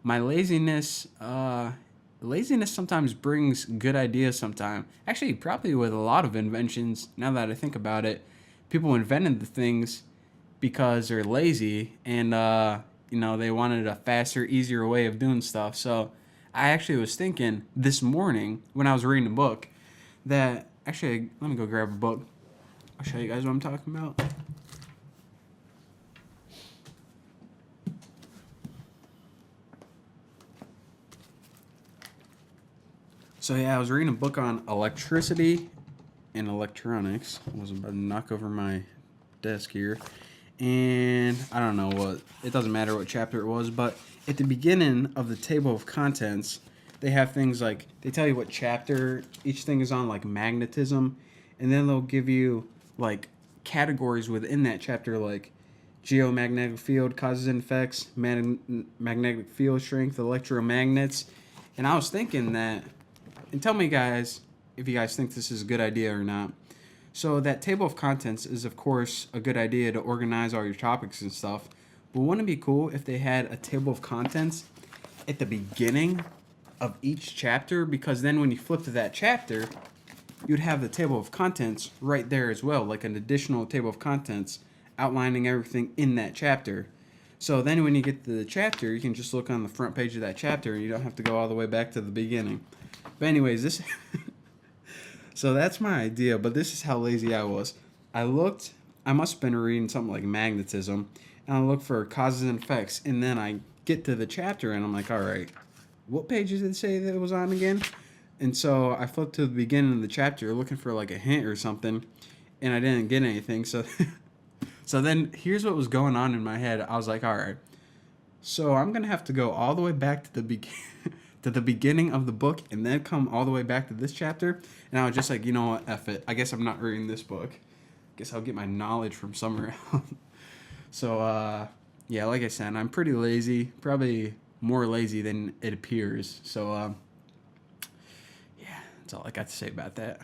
my laziness sometimes brings good ideas sometimes. Actually, probably with a lot of inventions, now that I think about it, people invented the things because they're lazy and they wanted a faster, easier way of doing stuff. So I actually was thinking this morning when I was reading a book that actually, let me go grab a book. I'll show you guys what I'm talking about. So yeah, I was reading a book on electricity and electronics. I was about to knock over my desk here. And I don't know what, it doesn't matter what chapter it was, but at the beginning of the table of contents, they have things like, they tell you what chapter each thing is on, like magnetism, and then they'll give you like categories within that chapter, like geomagnetic field, causes and effects, magnetic field strength, electromagnets. And I was thinking that, and tell me guys if you guys think this is a good idea or not. So that table of contents is of course a good idea to organize all your topics and stuff, but wouldn't it be cool if they had a table of contents at the beginning of each chapter? Because then when you flip to that chapter, you'd have the table of contents right there as well, like an additional table of contents outlining everything in that chapter. So then when you get to the chapter, you can just look on the front page of that chapter and you don't have to go all the way back to the beginning. But anyways, this so that's my idea, but this is how lazy I was. I must have been reading something like magnetism, and I looked for causes and effects, and then I get to the chapter and I'm like, all right, what page did it say that it was on again? And so I flipped to the beginning of the chapter looking for like a hint or something, and I didn't get anything. So so then here's what was going on in my head. I was like, all right, so I'm going to have to go all the way back to the to the beginning of the book and then come all the way back to this chapter. And I was just like, you know what, F it. I guess I'm not reading this book. Guess I'll get my knowledge from somewhere else. So, yeah, like I said, I'm pretty lazy. Probably more lazy than it appears. So, yeah, that's all I got to say about that.